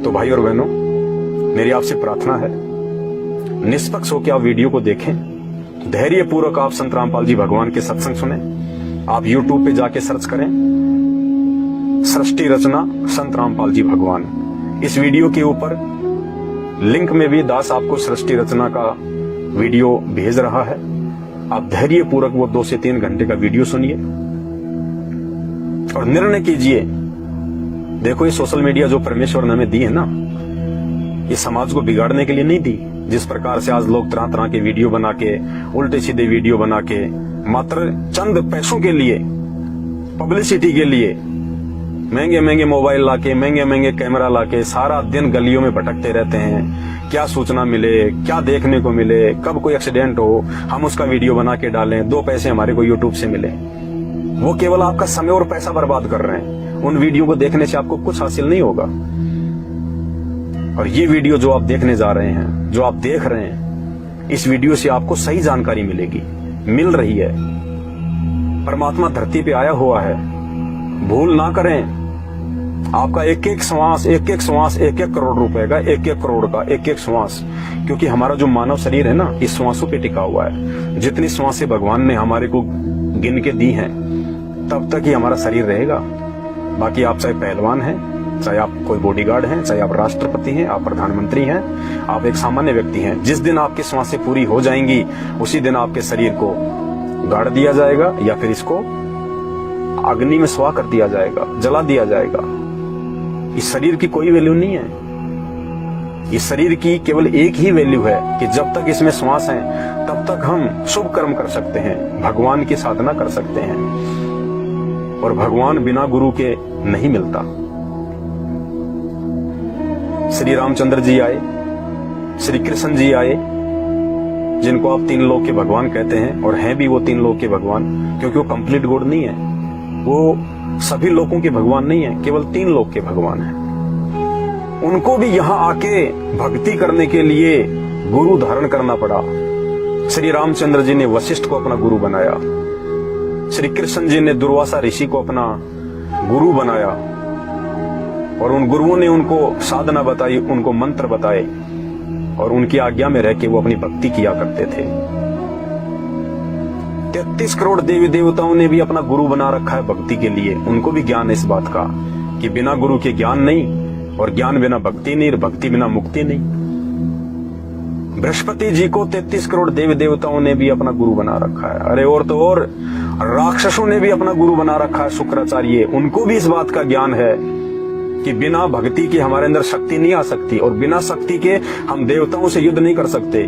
तो भाई और बहनों, मेरी आपसे प्रार्थना है, निष्पक्ष होकर आप वीडियो को देखें, धैर्य पूर्वक आप संत रामपाल जी भगवान के सत्संग सुने। आप YouTube पे जाके सर्च करें सृष्टि रचना संत रामपाल जी भगवान। इस वीडियो के ऊपर लिंक में भी दास आपको सृष्टि रचना का वीडियो भेज रहा है। आप धैर्य पूर्वक वो 2 से 3 घंटे का वीडियो सुनिए और निर्णय कीजिए। देखो, ये सोशल मीडिया जो परमेश्वर ने हमें दी है ना, ये समाज को बिगाड़ने के लिए नहीं दी। जिस प्रकार से आज लोग तरह तरह के वीडियो बना के, उल्टे सीधे वीडियो बना के, मात्र चंद पैसों के लिए, पब्लिसिटी के लिए महंगे महंगे मोबाइल लाके, महंगे महंगे कैमरा लाके सारा दिन गलियों में भटकते रहते हैं। क्या सूचना मिले, क्या देखने को मिले, कब कोई एक्सीडेंट हो, हम उसका वीडियो बना के डालें, 2 पैसे हमारे को यूट्यूब से मिले। वो केवल आपका समय और पैसा बर्बाद कर रहे हैं। उन वीडियो को देखने से आपको कुछ हासिल नहीं होगा। और ये वीडियो जो आप देखने जा रहे हैं, जो आप देख रहे हैं, इस वीडियो से आपको सही जानकारी मिलेगी, मिल रही है। परमात्मा धरती पे आया हुआ है, भूल ना करें। आपका एक एक श्वास 1-1 करोड़ रुपए का, 1-1 करोड़ का 1-1 श्वास, क्योंकि हमारा जो मानव शरीर है ना, इस श्वासों पे टिका हुआ है। जितनी श्वासें भगवान ने हमारे को गिन के दी हैं, तब तक ही हमारा शरीर रहेगा। बाकी आप चाहे पहलवान हैं, चाहे आप कोई बॉडीगार्ड हैं, चाहे आप राष्ट्रपति हैं, आप प्रधानमंत्री हैं, आप एक सामान्य व्यक्ति हैं, जिस दिन आपकी श्वासें पूरी हो जाएंगी, उसी दिन आपके शरीर को गाड़ दिया जाएगा या फिर इसको अग्नि में स्वाह कर दिया जाएगा, जला दिया जाएगा। इस शरीर की कोई वैल्यू नहीं है। इस शरीर की केवल एक ही वैल्यू है कि जब तक इसमें श्वास है, तब तक हम शुभ कर्म कर सकते हैं, भगवान की साधना कर सकते हैं। और भगवान बिना गुरु के नहीं मिलता। श्री रामचंद्र जी आए, श्री कृष्ण जी आए, जिनको आप 3 लोक के भगवान कहते हैं, और हैं भी वो 3 लोक के भगवान, क्योंकि वो कंप्लीट गॉड नहीं है। वो सभी लोगों के भगवान नहीं है, केवल 3 लोक के भगवान हैं। उनको भी यहां आके भक्ति करने के लिए गुरु धारण करना पड़ा। श्री रामचंद्र जी ने वशिष्ठ को अपना गुरु बनाया, श्री कृष्ण जी ने दुर्वासा ऋषि को अपना गुरु बनाया, और उन गुरुओं ने उनको साधना बताई, उनको मंत्र बताए, और उनकी आज्ञा में रह के वो अपनी भक्ति किया करते थे। 33 करोड़ देवी देवताओं ने भी अपना गुरु बना रखा है भक्ति के लिए। उनको भी ज्ञान है इस बात का कि बिना गुरु के ज्ञान नहीं, और ज्ञान बिना भक्ति नहीं, और भक्ति बिना मुक्ति नहीं। बृहस्पति जी को 33 करोड़ देवी देवताओं ने भी अपना गुरु बना रखा है। अरे और तो और राक्षसों ने भी अपना गुरु बना रखा है, शुक्राचार्य। उनको भी इस बात का ज्ञान है कि बिना भक्ति के हमारे अंदर शक्ति नहीं आ सकती, और बिना शक्ति के हम देवताओं से युद्ध नहीं कर सकते।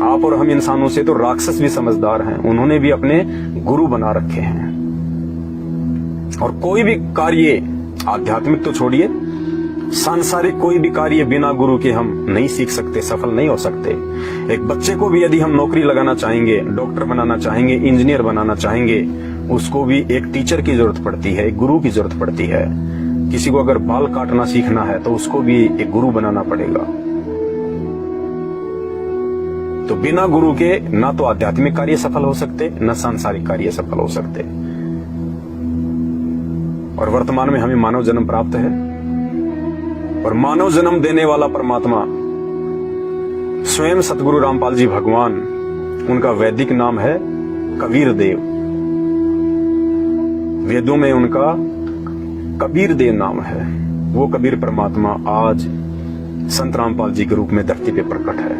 आप और हम इंसानों से तो राक्षस भी समझदार हैं, उन्होंने भी अपने गुरु बना रखे हैं। और कोई भी कार्य, आध्यात्मिक तो छोड़िए, सांसारिक कोई भी कार्य बिना गुरु के हम नहीं सीख सकते, सफल नहीं हो सकते। एक बच्चे को भी यदि हम नौकरी लगाना चाहेंगे, डॉक्टर बनाना चाहेंगे, इंजीनियर बनाना चाहेंगे, उसको भी एक टीचर की जरूरत पड़ती है, एक गुरु की जरूरत पड़ती है। किसी को अगर बाल काटना सीखना है तो उसको भी एक गुरु बनाना पड़ेगा। तो बिना गुरु के ना तो आध्यात्मिक कार्य सफल हो सकते, न सांसारिक कार्य सफल हो सकते। और वर्तमान में हमें मानव जन्म प्राप्त है, और मानव जन्म देने वाला परमात्मा स्वयं सतगुरु रामपाल जी भगवान, उनका वैदिक नाम है कबीर देव। वेदों में उनका कबीर देव नाम है। वो कबीर परमात्मा आज संत रामपाल जी के रूप में धरती पे प्रकट है।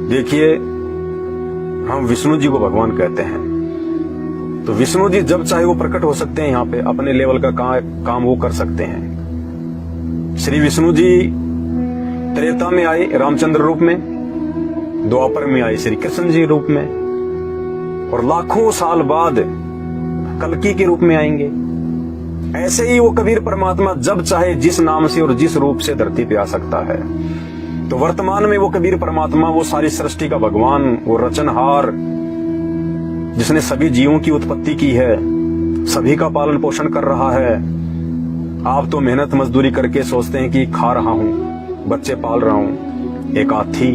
देखिए, हम विष्णु जी को भगवान कहते हैं, तो विष्णु जी जब चाहे वो प्रकट हो सकते हैं, यहाँ पे अपने लेवल का काम वो कर सकते हैं। श्री विष्णु जी त्रेता में आए रामचंद्र रूप में, द्वापर में आए श्री कृष्ण जी रूप में, और लाखों साल बाद कल्कि के रूप में आएंगे। ऐसे ही वो कबीर परमात्मा जब चाहे जिस नाम से और जिस रूप से धरती पे आ सकता है। तो वर्तमान में वो कबीर परमात्मा, वो सारी सृष्टि का भगवान, वो रचनहार, जिसने सभी जीवों की उत्पत्ति की है, सभी का पालन पोषण कर रहा है। आप तो मेहनत मजदूरी करके सोचते हैं कि खा रहा हूं, बच्चे पाल रहा हूं। एक हाथी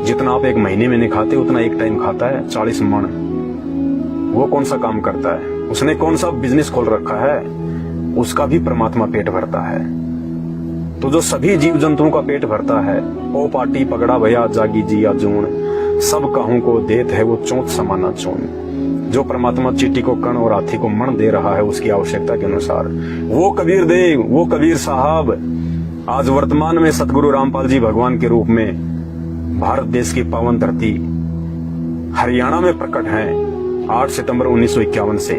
जितना आप एक महीने में नहीं खाते, उतना एक टाइम खाता है, 40 मण। वो कौन सा काम करता है? उसने कौन सा बिजनेस खोल रखा है? उसका भी परमात्मा पेट भरता है। तो जो सभी जीव जंतुओं का पेट भरता है, ओ पाटी पगड़ा भया जागी जिया जून, सब काहू को देत है वो चोट समाना चून। जो परमात्मा चींटी को कण और हाथी को मण दे रहा है उसकी आवश्यकता के अनुसार, वो कबीर देव, वो कबीर साहब आज वर्तमान में सतगुरु रामपाल जी भगवान के रूप में भारत देश की पावन धरती हरियाणा में प्रकट हैं 8 सितंबर 1951 से।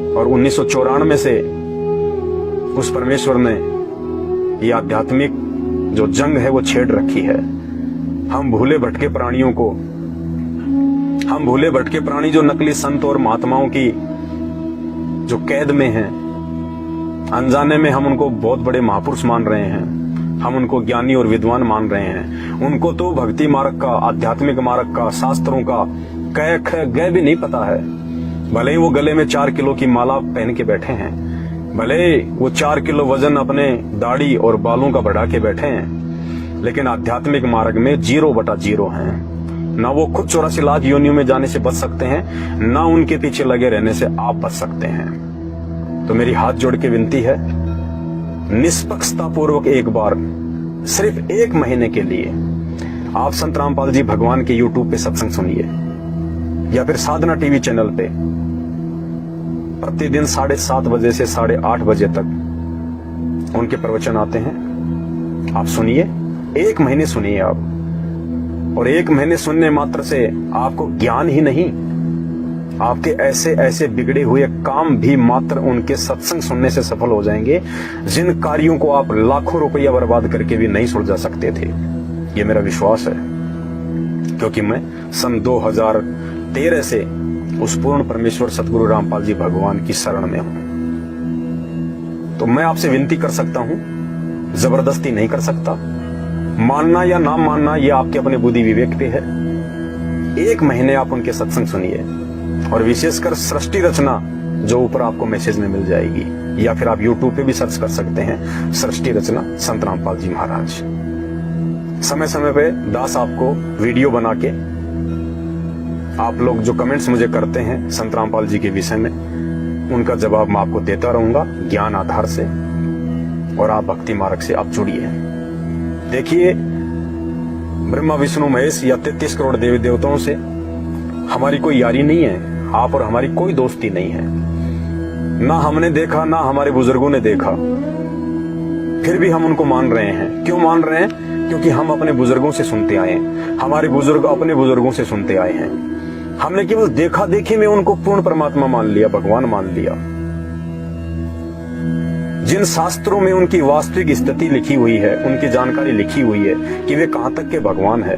और 1994 से उस परमेश्वर ने ये आध्यात्मिक जो जंग है वो छेड़ रखी है। हम भूले भटके प्राणियों को, हम भूले भटके प्राणी जो नकली संत और महात्माओं की जो कैद में हैं, अनजाने में हम उनको बहुत बड़े महापुरुष मान रहे हैं, हम उनको ज्ञानी और विद्वान मान रहे हैं। उनको तो भक्ति मार्ग का, आध्यात्मिक मार्ग का, शास्त्रों का क ख ग भी नहीं पता है। भले ही वो गले में 4 किलो की माला पहन के बैठे हैं, भले वो 4 किलो वजन अपने दाढ़ी और बालों का बढ़ा के बैठे हैं, लेकिन आध्यात्मिक मार्ग में 0/0 हैं। ना वो खुद 84 लाख योनियों में जाने से बच सकते हैं, ना उनके पीछे लगे रहने से आप बच सकते हैं। तो मेरी हाथ जोड़ के विनती है, निष्पक्षता पूर्वक एक बार सिर्फ 1 महीने के लिए आप संत रामपाल जी भगवान के YouTube पे सत्संग सुनिए, या फिर साधना टीवी चैनल पे प्रतिदिन 7:30 बजे से 8:30 बजे तक उनके प्रवचन आते हैं। आप सुनिए, 1 महीने सुनिए आप, और 1 महीने सुनने मात्र से आपको ज्ञान ही नहीं, आपके ऐसे ऐसे बिगड़े हुए काम भी मात्र उनके सत्संग सुनने से सफल हो जाएंगे, जिन कार्यों को आप लाखों रुपया बर्बाद करके भी नहीं सुलझा सकते थे। ये मेरा विश्वास है, क्योंकि मैं सन 2013 से उस पूर्ण परमेश्वर सतगुरु रामपाल जी भगवान की शरण में हूं। तो मैं आपसे विनती कर सकता हूं, जबरदस्ती नहीं कर सकता। मानना या ना मानना ये आपके अपने बुद्धि विवेक पे है। 1 महीने आप उनके सत्संग सुनिए, और विशेषकर सृष्टि रचना जो ऊपर आपको मैसेज में मिल जाएगी, या फिर आप YouTube पे भी सर्च कर सकते हैं, सृष्टि रचना संत रामपाल जी महाराज। समय समय पे दास आपको वीडियो बना के, आप लोग जो कमेंट्स मुझे करते हैं संत रामपाल जी के विषय में, उनका जवाब मैं आपको देता रहूंगा ज्ञान आधार से, और आप भक्ति मार्ग से आप जुड़िए। देखिए, ब्रह्मा विष्णु महेश या 33 करोड़ देवी देवताओं से हमारी कोई यारी नहीं है, आप और हमारी कोई दोस्ती नहीं है। ना हमने देखा, ना हमारे बुजुर्गों ने देखा, फिर भी हम उनको मान रहे हैं। क्यों मान रहे हैं? क्योंकि हम अपने बुजुर्गों से सुनते आए हैं, हमारे बुजुर्ग अपने बुजुर्गों से सुनते आए हैं। हमने केवल देखा देखी में उनको पूर्ण परमात्मा मान लिया, भगवान मान लिया। जिन शास्त्रों में उनकी वास्तविक स्थिति लिखी हुई है, उनकी जानकारी लिखी हुई है कि वे कहां तक के भगवान है,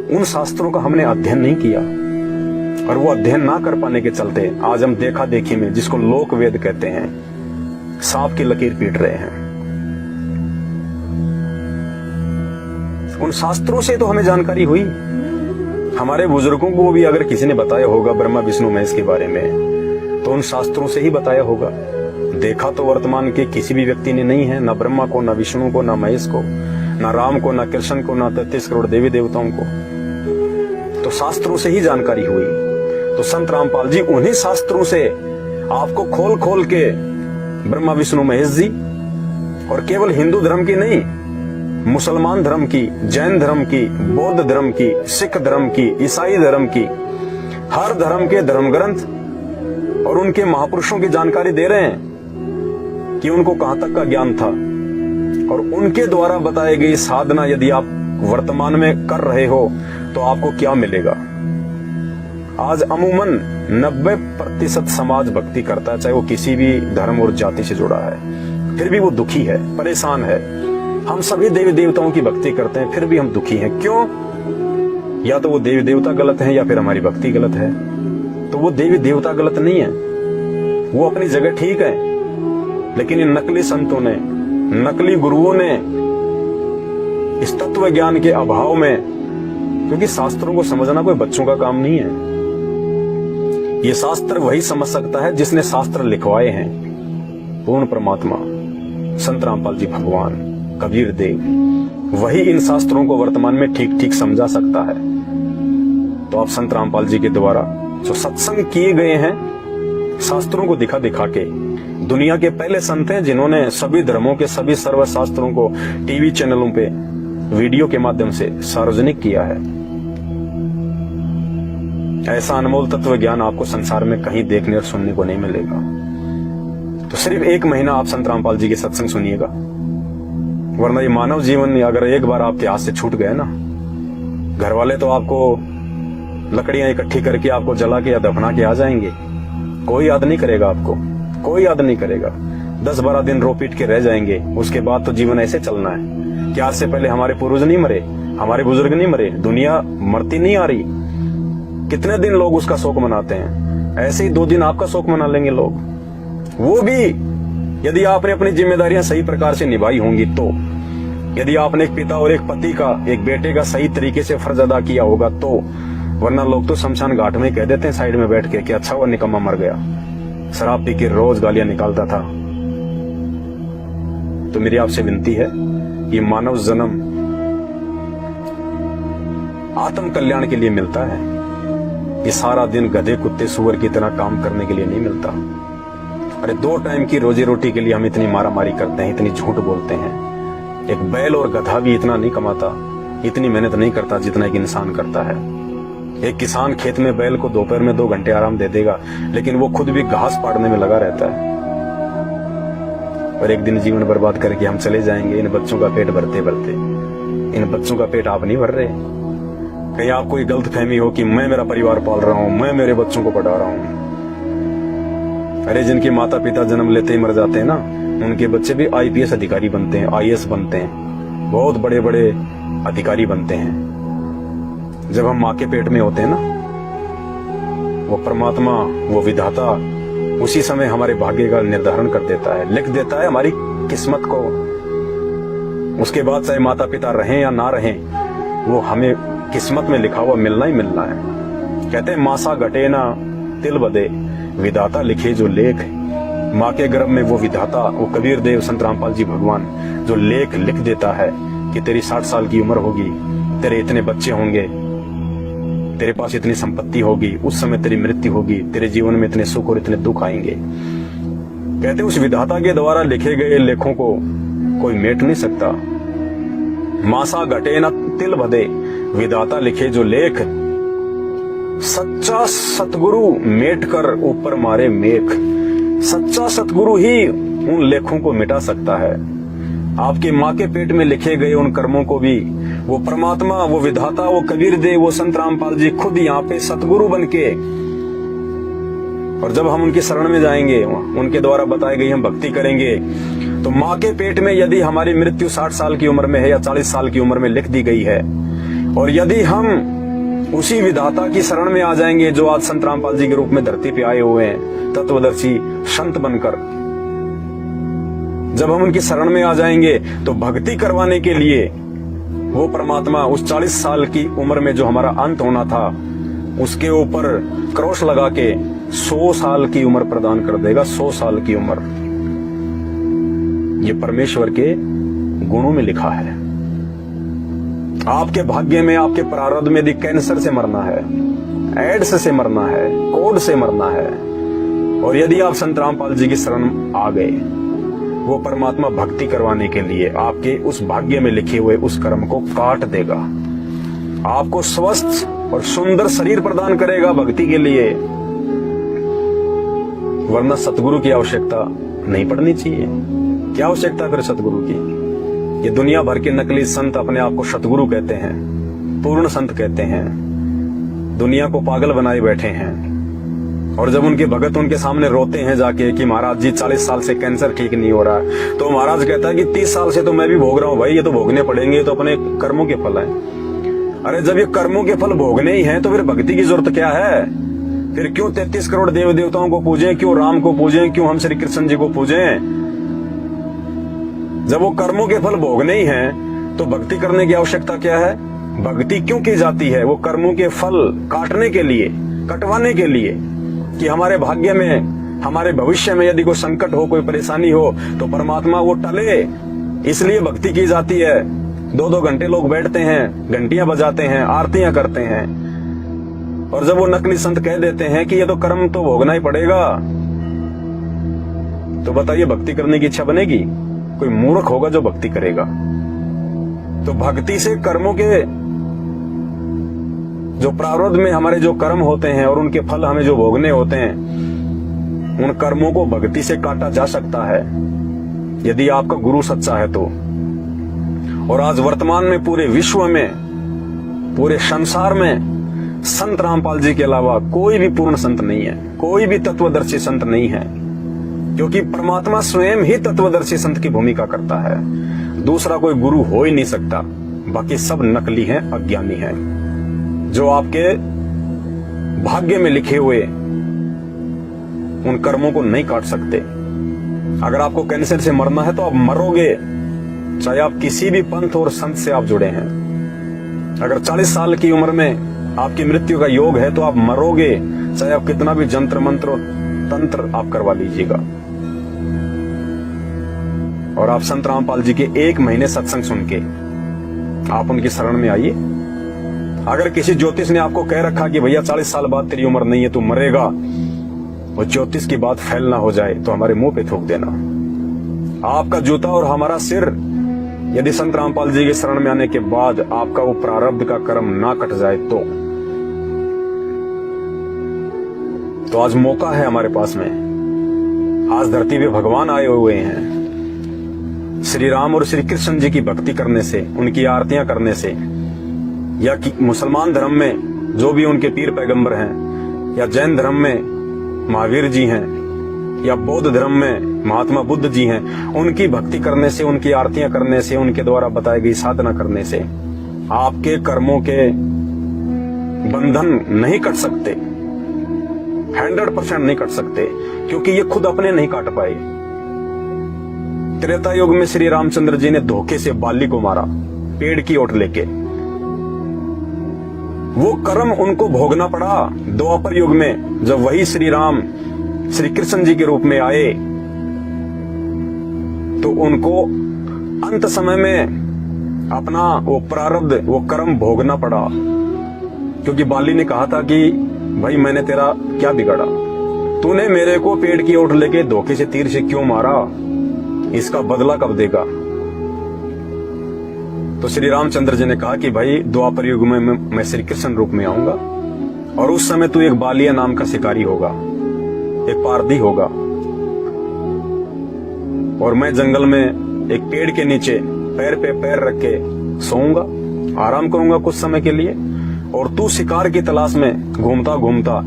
उन शास्त्रों का हमने अध्ययन नहीं किया, और वो अध्ययन ना कर पाने के चलते आज हम देखा देखी में, जिसको लोक वेद कहते हैं, सांप की लकीर पीट रहे हैं। उन शास्त्रों से तो हमें जानकारी हुई, हमारे बुजुर्गों को भी अगर किसी ने बताया होगा ब्रह्मा विष्णु महेश के बारे में, तो उन शास्त्रों से ही बताया होगा। देखा तो वर्तमान के किसी भी व्यक्ति ने नहीं है, ना ब्रह्मा को, ना विष्णु को, ना महेश को, ना राम को, ना कृष्ण को, ना 33 करोड़ देवी देवताओं को। तो शास्त्रों से ही जानकारी हुई। तो संत रामपाल जी उन्हीं शास्त्रों से आपको खोल खोल के ब्रह्मा विष्णु महेश जी, और केवल हिंदू धर्म की नहीं, मुसलमान धर्म की, जैन धर्म की, बौद्ध धर्म की, सिख धर्म की, ईसाई धर्म की, हर धर्म के धर्म ग्रंथ और उनके महापुरुषों की जानकारी दे रहे हैं कि उनको कहां तक का ज्ञान था, और उनके द्वारा बताई गई साधना यदि आप वर्तमान में कर रहे हो तो आपको क्या मिलेगा। आज अमूमन 90% समाज भक्ति करता है, चाहे वो किसी भी धर्म और जाति से जुड़ा है, फिर भी वो दुखी है, परेशान है। हम सभी देवी देवताओं की भक्ति करते हैं, फिर भी हम दुखी हैं। क्यों? या तो वो देवी देवता गलत है, या फिर हमारी भक्ति गलत है। तो वो देवी देवता गलत नहीं है, वो अपनी जगह ठीक है, लेकिन इन नकली संतों ने, नकली गुरुओं ने इस तत्व ज्ञान के अभाव में, क्योंकि शास्त्रों को समझना कोई बच्चों का काम नहीं है, ये शास्त्र वही समझ सकता है जिसने शास्त्र लिखवाए हैं। पूर्ण परमात्मा संत रामपाल जी भगवान, कबीर देव, वही इन शास्त्रों को वर्तमान में ठीक ठीक समझा सकता है। तो आप संत रामपाल जी के द्वारा जो सत्संग किए गए हैं, शास्त्रों को दिखा दिखा के। दुनिया के पहले संत हैं जिन्होंने सभी धर्मों के सभी सर्वशास्त्रों को टीवी चैनलों पे वीडियो के माध्यम से सार्वजनिक किया है। ऐसा अनमोल तत्व ज्ञान आपको संसार में कहीं देखने और सुनने को नहीं मिलेगा। तो सिर्फ 1 महीना आप संत रामपाल जी के सत्संग सुनिएगा, वरना ये मानव जीवन अगर एक बार आपके हाथ से छूट गए ना, घर वाले तो आपको लकड़ियां इकट्ठी करके आपको जला के या दफना के आ जाएंगे, कोई याद नहीं करेगा आपको, कोई याद नहीं करेगा। 10-12 दिन रो पीट के रह जाएंगे। उसके बाद तो जीवन ऐसे चलना है कि आज से पहले हमारे पूर्वज नहीं मरे, हमारे बुजुर्ग नहीं मरे, दुनिया मरती नहीं आ रही। कितने दिन लोग उसका शोक मनाते हैं, ऐसे ही 2 दिन आपका शोक मना लेंगे लोग। वो भी यदि आपने अपनी जिम्मेदारियां सही प्रकार से निभाई होंगी तो, यदि आपने एक पिता और एक पति का, एक बेटे का सही तरीके से फर्ज अदा किया होगा तो, वरना लोग तो शमशान घाट में कह देते हैं साइड में बैठ के कि अच्छा वो निकम्मा मर गया, शराब पी के रोज गालियां निकालता था। तो मेरी आपसे विनती है, ये मानव जन्म आत्म कल्याण के लिए मिलता है। ये सारा दिन गधे कुत्ते सुअर की तरह काम करने के लिए नहीं मिलता। अरे 2 टाइम की रोजी रोटी के लिए हम इतनी मारामारी करते हैं, इतनी झूठ बोलते हैं। एक बैल और गधा भी इतना नहीं कमाता, इतनी मेहनत नहीं करता जितना एक इंसान करता है। एक किसान खेत में बैल को दोपहर में 2 घंटे आराम दे देगा, लेकिन वो खुद भी घास पाड़ने में लगा रहता है। और एक दिन जीवन बर्बाद करके हम चले जाएंगे, इन बच्चों का पेट भरते भरते। इन बच्चों का पेट आप नहीं भर रहे। कहीं आपको ये गलत फहमी हो कि मैं मेरा परिवार पाल रहा हूं, मैं मेरे बच्चों को पढ़ा रहा हूं। अरे जिनके माता पिता जन्म लेते ही मर जाते हैं ना, उनके बच्चे भी IPS अधिकारी बनते हैं, IAS बनते हैं, बहुत बड़े बड़े अधिकारी बनते हैं। जब हम माँ के पेट में होते हैं ना, वो परमात्मा, वो विधाता उसी समय हमारे भाग्य का निर्धारण कर देता है, लिख देता है हमारी किस्मत को। उसके बाद चाहे माता पिता रहें या ना रहें, वो हमें किस्मत में लिखा हुआ मिलना ही मिलना है। कहते हैं मासा घटे ना तिल बदे, विधाता लिखे जो लेख। माँ के गर्भ में वो विधाता, वो कबीर देव संत रामपाल जी भगवान जो लेख लिख देता है कि तेरी 60 साल की उम्र होगी, तेरे इतने बच्चे होंगे, तेरे पास इतनी संपत्ति होगी, उस समय तेरी मृत्यु होगी, तेरे जीवन में इतने सुख और इतने दुख आएंगे। कहते उस विधाता के द्वारा लिखे गए लेखों को कोई मेट नहीं सकता। मासा घटे न तिल बदे, विधाता लिखे जो लेख। सच्चा सतगुरु मेट कर ऊपर मारे मेख। सच्चा सतगुरु ही उन लेखों को मिटा सकता है। आपके माँ के पेट में लिखे गए उन कर्मों को भी वो परमात्मा, वो विधाता, वो कबीर देव, वो संत रामपाल जी खुद यहाँ पे सतगुरु बनके, और जब हम उनकी शरण में जाएंगे, उनके द्वारा बताई गई हम भक्ति करेंगे, तो माँ के पेट में यदि हमारी मृत्यु 60 साल की उम्र में है या 40 साल की उम्र में लिख दी गई है, और यदि हम उसी विधाता की शरण में आ जाएंगे जो आज संत रामपाल जी के रूप में धरती पे आए हुए हैं, तत्वदर्शी संत बनकर, जब हम उनकी शरण में आ जाएंगे तो भक्ति करवाने के लिए वो परमात्मा उस 40 साल की उम्र में जो हमारा अंत होना था, उसके ऊपर क्रॉस लगा के 100 साल की उम्र प्रदान कर देगा। 100 साल की उम्र, ये परमेश्वर के गुणों में लिखा है। आपके भाग्य में, आपके प्रारब्ध में यदि कैंसर से मरना है, एड्स से मरना है, कोढ़ से मरना है, और यदि आप संत रामपाल जी की शरण आ गए, वो परमात्मा भक्ति करवाने के लिए आपके उस भाग्य में लिखे हुए उस कर्म को काट देगा, आपको स्वस्थ और सुंदर शरीर प्रदान करेगा भक्ति के लिए। वरना सतगुरु की आवश्यकता नहीं पड़नी चाहिए। क्या आवश्यकता फिर सतगुरु की? ये दुनिया भर के नकली संत अपने आप को सतगुरु कहते हैं, पूर्ण संत कहते हैं, दुनिया को पागल बनाए बैठे हैं। और जब उनके भगत उनके सामने रोते हैं जाके कि महाराज जी 40 साल से कैंसर ठीक नहीं हो रहा, तो महाराज कहता है कि 30 साल से तो मैं भी भोग रहा हूं भाई, ये तो भोगने पड़ेंगे, तो अपने कर्मों के फल हैं। अरे जब ये कर्मों के फल भोगने ही हैं तो फिर भक्ति की जरूरत क्या है? फिर क्यों 33 करोड़ देव देवताओं को पूजें, क्यों राम को पूजें, क्यों हम श्री कृष्ण जी को पूजें? जब वो कर्मों के फल भोगने ही हैं तो भक्ति करने की आवश्यकता क्या है? भक्ति क्यों की जाती है? वो कर्मों के फल काटने के लिए, कटवाने के लिए, कि हमारे भाग्य में, हमारे भविष्य में यदि कोई संकट हो, कोई परेशानी हो, तो परमात्मा वो टले, इसलिए भक्ति की जाती है। 2-2 घंटे लोग बैठते हैं, घंटियां बजाते हैं, आरतियां करते हैं, और जब वो नकली संत कह देते हैं कि ये तो कर्म तो भोगना ही पड़ेगा, तो बताइए भक्ति करने की इच्छा बनेगी? कोई मूर्ख होगा जो भक्ति करेगा। तो भक्ति से कर्मों के जो प्रारब्ध में हमारे जो कर्म होते हैं और उनके फल हमें जो भोगने होते हैं, उन कर्मों को भक्ति से काटा जा सकता है यदि आपका गुरु सच्चा है तो। और आज वर्तमान में पूरे विश्व में, पूरे संसार में संत रामपाल जी के अलावा कोई भी पूर्ण संत नहीं है, कोई भी तत्वदर्शी संत नहीं है, क्योंकि परमात्मा स्वयं ही तत्वदर्शी संत की भूमिका करता है। दूसरा कोई गुरु हो ही नहीं सकता। बाकी सब नकली हैं, अज्ञानी हैं, जो आपके भाग्य में लिखे हुए उन कर्मों को नहीं काट सकते। अगर आपको कैंसर से मरना है तो आप मरोगे, चाहे आप किसी भी पंथ और संत से आप जुड़े हैं। अगर 40 साल की उम्र में आपकी मृत्यु का योग है तो आप मरोगे, चाहे आप कितना भी जंत्र मंत्र और तंत्र आप करवा लीजिएगा। और आप संत रामपाल जी के 1 महीने सत्संग सुन के आप उनकी शरण में आइए। अगर किसी ज्योतिष ने आपको कह रखा कि भैया 40 साल बाद तेरी उम्र नहीं है, तू मरेगा, वो ज्योतिष की बात फैल ना हो जाए तो हमारे मुंह पे थूक देना। आपका जूता और हमारा सिर यदि संत रामपाल जी के शरण में आने के बाद आपका वो प्रारब्ध का कर्म ना कट जाए तो आज मौका है हमारे पास में। आज धरती पे भगवान आए हुए हैं। श्री राम और श्री कृष्ण जी की भक्ति करने से, उनकी आरतियां करने से, या मुसलमान धर्म में जो भी उनके पीर पैगंबर हैं, या जैन धर्म में महावीर जी हैं, या बौद्ध धर्म में महात्मा बुद्ध जी हैं, उनकी भक्ति करने से, उनकी आरतियां करने से, उनके द्वारा बताई गई साधना करने से आपके कर्मों के बंधन नहीं कट सकते, 100% नहीं कट सकते, क्योंकि ये खुद अपने नहीं काट पाए। त्रेता युग में श्री रामचंद्र जी ने धोखे से बाली को मारा, पेड़ की ओट लेके। वो कर्म उनको भोगना पड़ा। द्वापर युग में जब वही श्री राम श्री कृष्ण जी के रूप में आए तो उनको अंत समय में अपना वो प्रारब्ध, वो कर्म भोगना पड़ा, क्योंकि बाली ने कहा था कि भाई मैंने तेरा क्या बिगाड़ा, तूने मेरे को पेड़ की ओट लेके धोखे से तीर से क्यों मारा, इसका बदला कब देगा। तो श्री रामचंद्र जी ने कहा कि भाई द्वापर युग में मैं श्री कृष्ण रूप में आऊंगा और उस समय तू एक बालिया नाम का शिकारी होगा, एक पारधी होगा, और मैं जंगल में एक पेड़ के नीचे पैर पे पैर रख के सोऊंगा, आराम करूंगा कुछ समय के लिए, और तू शिकार की तलाश में घूमता घूमता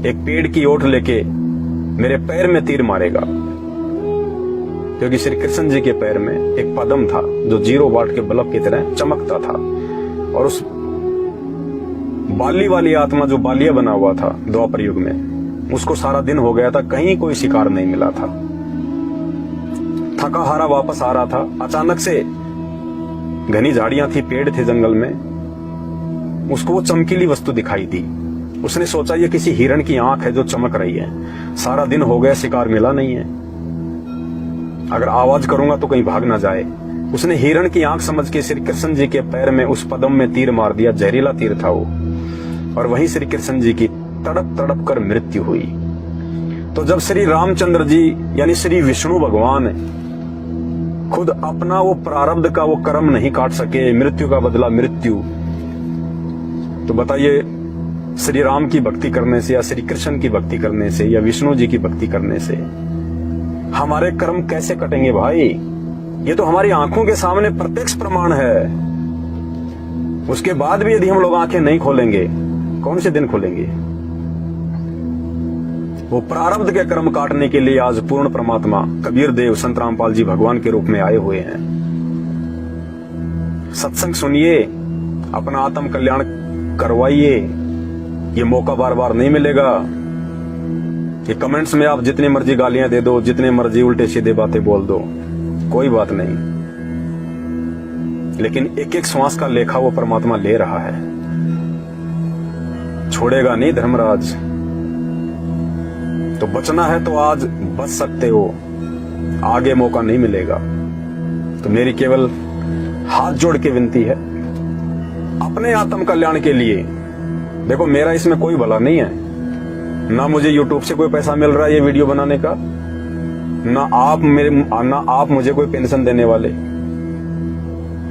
एक पेड़ की ओट लेके मेरे पैर में तीर मारेगा। क्योंकि श्री कृष्ण जी के पैर में एक पदम था जो 0 वाट के बल्ब की तरह चमकता था, और उस बाली वाली आत्मा जो बालिया बना हुआ था द्वापर युग में, उसको सारा दिन हो गया था, कहीं कोई शिकार नहीं मिला था। थका हारा वापस आ रहा था, अचानक से घनी झाड़ियां थी, पेड़ थे जंगल में, उसको वो चमकीली वस्तु दिखाई दी। उसने सोचा ये किसी हिरण की आंख है जो चमक रही है, सारा दिन हो गया शिकार मिला नहीं है, अगर आवाज करूंगा तो कहीं भाग ना जाए। उसने हिरण की आंख समझ के श्री कृष्ण जी के पैर में उस पदम में तीर मार दिया, जहरीला तीर था वो, और वहीं श्री कृष्ण जी की तड़प तड़प कर मृत्यु हुई। तो जब श्री रामचंद्र जी यानी श्री विष्णु भगवान खुद अपना वो प्रारब्ध का वो कर्म नहीं काट सके, मृत्यु का बदला मृत्यु, तो बताइए श्री राम की भक्ति करने से या श्री कृष्ण की भक्ति करने से या विष्णु जी की भक्ति करने से हमारे कर्म कैसे कटेंगे भाई? ये तो हमारी आंखों के सामने प्रत्यक्ष प्रमाण है। उसके बाद भी यदि हम लोग आंखें नहीं खोलेंगे, कौन से दिन खोलेंगे? वो प्रारब्ध के कर्म काटने के लिए आज पूर्ण परमात्मा कबीर देव संत रामपाल जी भगवान के रूप में आए हुए हैं। सत्संग सुनिए, अपना आत्म कल्याण करवाइए। ये मौका बार बार नहीं मिलेगा। ये कमेंट्स में आप जितनी मर्जी गालियां दे दो, जितने मर्जी उल्टे सीधे बातें बोल दो, कोई बात नहीं, लेकिन एक एक श्वास का लेखा वो परमात्मा ले रहा है, छोड़ेगा नहीं धर्मराज। तो बचना है तो आज बच सकते हो, आगे मौका नहीं मिलेगा। तो मेरी केवल हाथ जोड़ के विनती है अपने आत्म कल्याण के लिए। देखो मेरा इसमें कोई भला नहीं है, ना मुझे YouTube से कोई पैसा मिल रहा है ये वीडियो बनाने का, ना आप मुझे कोई पेंशन देने वाले।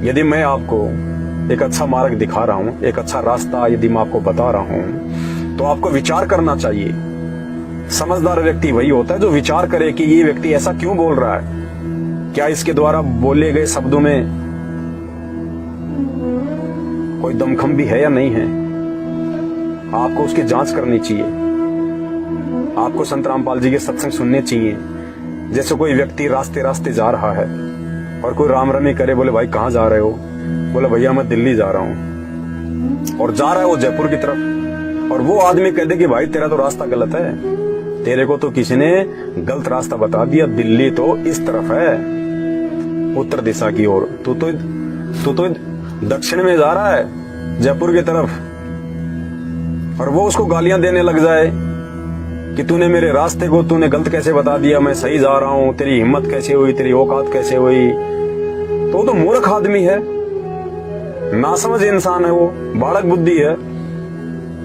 यदि मैं आपको एक अच्छा मार्ग दिखा रहा हूं, एक अच्छा रास्ता यदि मैं आपको बता रहा हूं, तो आपको विचार करना चाहिए। समझदार व्यक्ति वही होता है जो विचार करे कि ये व्यक्ति ऐसा क्यों बोल रहा है, क्या इसके द्वारा बोले गए शब्दों में कोई दमखम भी है या नहीं है। आपको उसकी जांच करनी चाहिए। आपको संत रामपाल जी के सत्संग सुनने चाहिए। जैसे कोई व्यक्ति रास्ते रास्ते जा रहा है और कोई राम रमी करे, बोले भाई कहाँ जा रहे हो, बोले भैया मैं दिल्ली जा रहा हूँ, और जा रहा है वो जयपुर की तरफ, और वो आदमी कहते कि भाई तेरा तो रास्ता गलत है, तेरे को तो किसी ने गलत रास्ता बता दिया, दिल्ली तो इस तरफ है उत्तर दिशा की ओर, तू तो दक्षिण में जा रहा है जयपुर की तरफ। और वो उसको गालियां देने लग जाए कि तूने मेरे रास्ते को तूने गलत कैसे बता दिया, मैं सही जा रहा हूं, तेरी हिम्मत कैसे हुई, तेरी औकात कैसे हुई। तो वो तो मूर्ख आदमी है, नासमझ इंसान है, वो बालक बुद्धि है।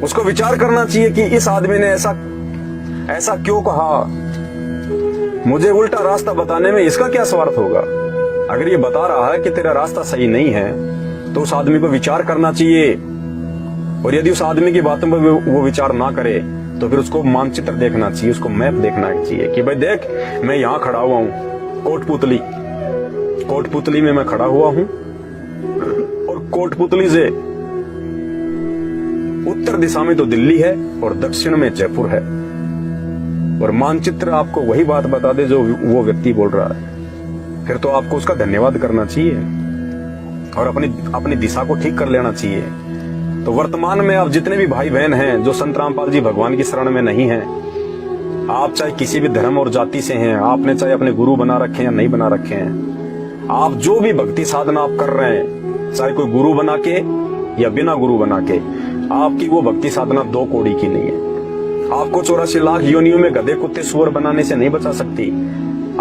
उसको विचार करना चाहिए कि इस आदमी ने ऐसा क्यों कहा, मुझे उल्टा रास्ता बताने में इसका क्या स्वार्थ होगा। अगर ये बता रहा है कि तेरा रास्ता सही नहीं है तो उस आदमी को विचार करना चाहिए। और यदि उस आदमी की बातों पर वो विचार ना करे तो फिर उसको मानचित्र देखना चाहिए, उसको मैप देखना चाहिए कि भाई देख मैं यहां खड़ा हुआ हूं, कोटपुतली में मैं खड़ा हुआ हूं, और कोटपुतली से उत्तर दिशा में तो दिल्ली है और दक्षिण में जयपुर है। और मानचित्र आपको वही बात बता दे जो वो व्यक्ति बोल रहा है, फिर तो आपको उसका धन्यवाद करना चाहिए और अपनी दिशा को ठीक कर लेना चाहिए। तो वर्तमान में आप जितने भी भाई बहन हैं जो संत रामपाल जी भगवान की शरण में नहीं हैं, आप चाहे किसी भी धर्म और जाति से हैं, आपने चाहे अपने गुरु बना रखे हैं या नहीं बना रखे हैं, आप जो भी भक्ति साधना आप कर रहे हैं, चाहे कोई गुरु बना के या बिना गुरु बना के, आपकी वो भक्ति साधना दो कौड़ी की नहीं है। आपको 84 लाख योनियों में गधे कुत्ते सुअर बनाने से नहीं बचा सकती।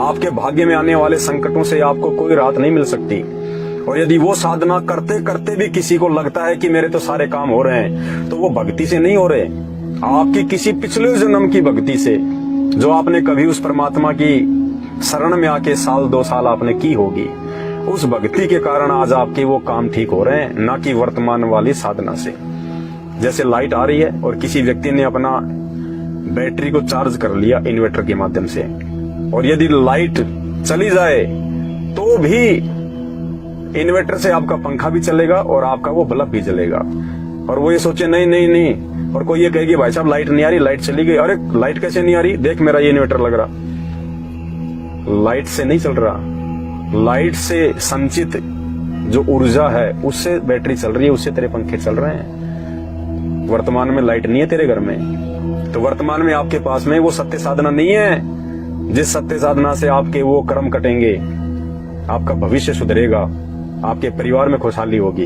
आपके भाग्य में आने वाले संकटों से आपको कोई राहत नहीं मिल सकती। और यदि वो साधना करते करते भी किसी को लगता है कि मेरे तो सारे काम हो रहे हैं, तो वो भक्ति से नहीं हो रहे, आपकी किसी पिछले जन्म की भक्ति से, जो आपने कभी उस परमात्मा की शरण में आके 1-2 साल आपने की होगी, उस भक्ति के कारण आज आपके वो काम ठीक हो रहे हैं, ना कि वर्तमान वाली साधना से। जैसे लाइट आ रही है और किसी व्यक्ति ने अपना बैटरी को चार्ज कर लिया इन्वर्टर के माध्यम से, और यदि लाइट चली जाए तो भी इन्वर्टर से आपका पंखा भी चलेगा और आपका वो बल्ब भी जलेगा। और वो ये सोचे नहीं, और कोई ये कहेगी भाई साहब लाइट नहीं आ रही, लाइट चली गई, अरे लाइट कैसे नहीं आ रही, देख मेरा ये इन्वर्टर लग रहा। लाइट से नहीं चल रहा, लाइट से संचित जो ऊर्जा है उससे बैटरी चल रही है, उससे तेरे पंखे चल रहे हैं। वर्तमान में लाइट नहीं है तेरे घर में, तो वर्तमान में आपके पास में वो सत्य साधना नहीं है जिस सत्य साधना से आपके वो कर्म कटेंगे, आपका भविष्य सुधरेगा, आपके परिवार में खुशहाली होगी।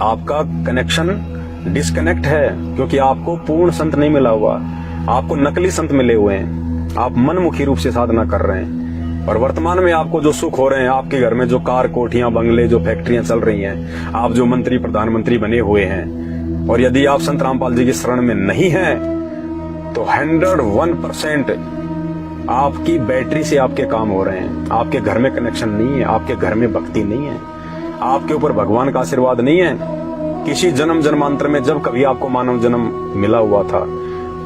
आपका कनेक्शन डिस्कनेक्ट है क्योंकि आपको पूर्ण संत नहीं मिला हुआ, आपको नकली संत मिले हुए हैं। आप मनमुखी रूप से साधना कर रहे हैं और वर्तमान में आपको जो सुख हो रहे हैं, आपके घर में जो कार कोठियां बंगले जो फैक्ट्रियां चल रही हैं, आप जो मंत्री प्रधानमंत्री बने हुए हैं, और यदि आप संत रामपाल जी की शरण में नहीं हैं तो 101% आपकी बैटरी से आपके काम हो रहे हैं। आपके घर में कनेक्शन नहीं है, आपके घर में भक्ति नहीं है, आपके ऊपर भगवान का आशीर्वाद नहीं है। किसी जन्म जन्मांतर में जब कभी आपको मानव जन्म मिला हुआ था,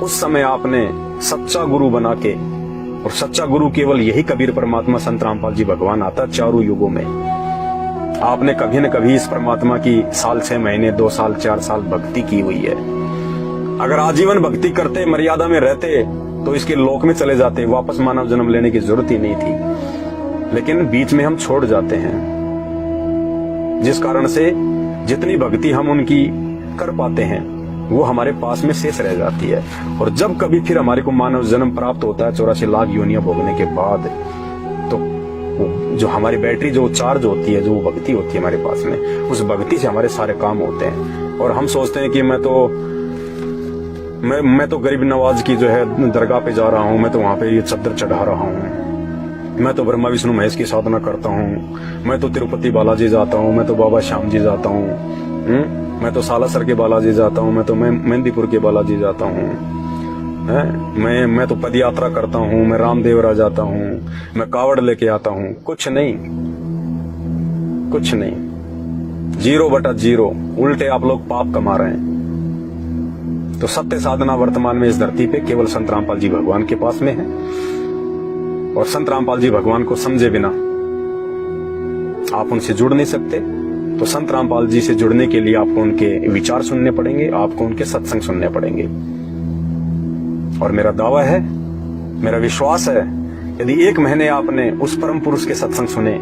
उस समय आपने सच्चा गुरु बना के, और सच्चा गुरु केवल यही कबीर परमात्मा संत रामपाल जी भगवान आता चारों युगों में। आपने कभी न कभी इस परमात्मा की साल 6 महीने 2 साल 4 साल भक्ति की हुई है। अगर आजीवन भक्ति करते, मर्यादा में रहते, तो इसके लोक में चले जाते, वापस मानव जन्म लेने की जरूरत ही नहीं थी। लेकिन बीच में हम छोड़ जाते हैं, जिस कारण से जितनी भक्ति हम उनकी कर पाते हैं वो हमारे पास में शेष रह जाती है। और जब कभी फिर हमारे को मानव जन्म प्राप्त होता है 84 लाख योनियां भोगने के बाद, तो जो हमारी बैटरी जो चार्ज होती है, जो भक्ति होती है हमारे पास में, उस भक्ति से हमारे सारे काम होते हैं। और हम सोचते हैं कि मैं तो गरीब नवाज की जो है दरगाह पे जा रहा हूँ, मैं तो वहां पे ये चद्दर चढ़ा रहा हूँ, मैं तो ब्रह्मा विष्णु महेश की साधना करता हूँ, मैं तो तिरुपति बालाजी जाता हूँ, मैं तो बाबा श्याम जी जाता हूँ, मैं तो सालासर के बालाजी जाता हूँ, मैं तो मेहंदीपुर के बालाजी जाता हूँ। मैं तो पद यात्रा करता हूं, मैं रामदेवरा जाता हूं, मैं कावड़ लेके आता हूं। कुछ नहीं, कुछ नहीं, 0/0। उल्टे आप लोग पाप कमा रहे हैं। तो सत्य साधना वर्तमान में इस धरती पे केवल संत रामपाल जी भगवान के पास में है, और संत रामपाल जी भगवान को समझे बिना आप उनसे जुड़ नहीं सकते। तो संत रामपाल जी से जुड़ने के लिए आपको उनके विचार सुनने पड़ेंगे, आपको उनके सत्संग सुनने पड़ेंगे। और मेरा दावा है, मेरा विश्वास है, यदि 1 महीने आपने उस परम पुरुष के सत्संग सुने,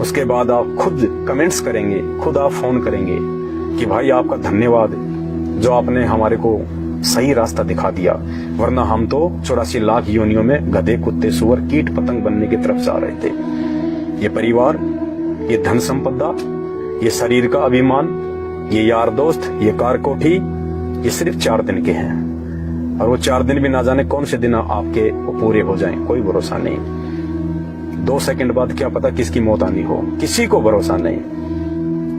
उसके बाद आप खुद कमेंट्स करेंगे, खुद आप फोन करेंगे कि भाई आपका धन्यवाद जो आपने हमारे को सही रास्ता दिखा दिया, वरना हम तो 84 लाख योनियों में गधे, कुत्ते, सुअर, कीट पतंग बनने की तरफ जा रहे थे। ये परिवार, ये धन संपदा, ये शरीर का अभिमान, ये यार दोस्त, ये कार कोठी, ये सिर्फ 4 दिन के हैं। और वो 4 दिन भी ना जाने कौन से दिन आपके पूरे हो जाएं, कोई भरोसा नहीं। 2 सेकंड बाद क्या पता किसकी मौत आनी हो, किसी को भरोसा नहीं।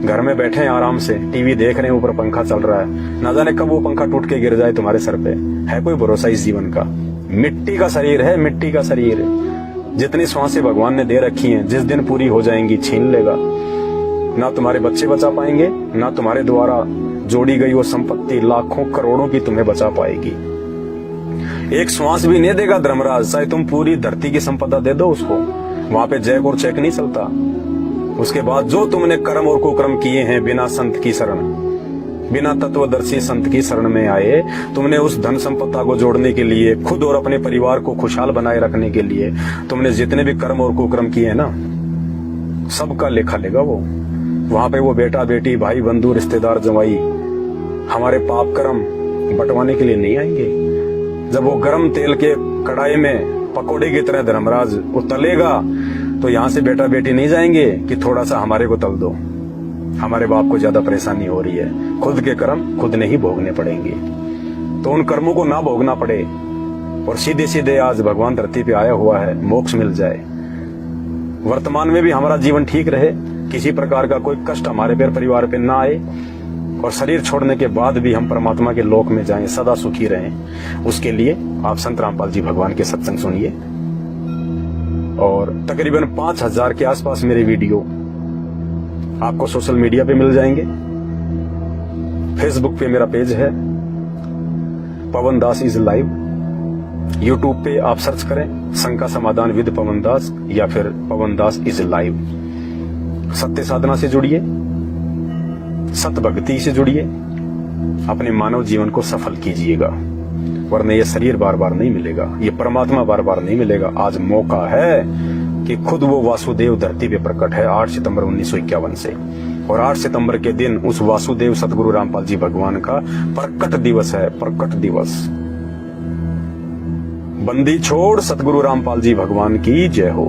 घर में बैठे हैं आराम से, टीवी देख रहे हैं, ऊपर पंखा चल रहा है, ना जाने कब वो पंखा टूट के गिर जाए तुम्हारे सर पे। है कोई भरोसा इस जीवन का? मिट्टी का शरीर है, मिट्टी का शरीर। जितनी श्वासें भगवान ने दे रखी हैं, जिस दिन पूरी हो जाएंगी छीन लेगा। ना तुम्हारे बच्चे बचा पाएंगे, ना तुम्हारे द्वारा जोड़ी गई वो संपत्ति लाखों करोड़ों की तुम्हें बचा पाएगी। एक श्वास भी नहीं देगा धर्मराज, चाहे तुम पूरी धरती की संपदा दे दो उसको, वहां पे जैक और चेक नहीं चलता। उसके बाद जो तुमने कर्म और कुकर्म किए हैं बिना संत की शरण, बिना तत्वदर्शी संत की शरण में आए, तुमने उस धन संपदा को जोड़ने के लिए, खुद और अपने परिवार को खुशहाल बनाए रखने के लिए तुमने जितने भी कर्म और कुकर्म किए हैं ना, सबका लेखा लेगा वो। वहां पे वो बेटा बेटी, भाई बंधु, रिश्तेदार, जवाई हमारे पाप कर्म बंटवाने के लिए नहीं आएंगे। जब वो गरम तेल के कढ़ाई में पकोड़े की तरह धर्मराज वो तलेगा, तो यहां से बेटा बेटी नहीं जाएंगे कि थोड़ा सा हमारे को तल दो, हमारे बाप को ज्यादा परेशानी हो रही है। खुद के कर्म खुद ने ही भोगने पड़ेंगे। तो उन कर्मों को ना भोगना पड़े और सीधे सीधे आज भगवान धरती पे आया हुआ है, मोक्ष मिल जाए। वर्तमान में भी हमारा जीवन ठीक रहे, किसी प्रकार का कोई कष्ट हमारे परिवार पे ना आए, और शरीर छोड़ने के बाद भी हम परमात्मा के लोक में जाएं, सदा सुखी रहें। उसके लिए आप संत रामपाल जी भगवान के सत्संग सुनिए। और तकरीबन 5000 के आसपास मेरे वीडियो आपको सोशल मीडिया पे मिल जाएंगे। फेसबुक पे मेरा पेज है पवन दास इज लाइव। यूट्यूब पे आप सर्च करें शंका समाधान विद पवन दास, या फिर पवन दास इज लाइव। सत्य साधना से जुड़िए, सत भक्ति से जुड़िए, अपने मानव जीवन को सफल कीजिएगा, वरना ये शरीर बार बार नहीं मिलेगा, ये परमात्मा बार बार नहीं मिलेगा। आज मौका है कि खुद वो वासुदेव धरती पे प्रकट है 8 सितंबर 1951 से, और 8 सितंबर के दिन उस वासुदेव सतगुरु रामपाल जी भगवान का प्रकट दिवस है, प्रकट दिवस। बंदी छोड़ सतगुरु रामपाल जी भगवान की जय हो।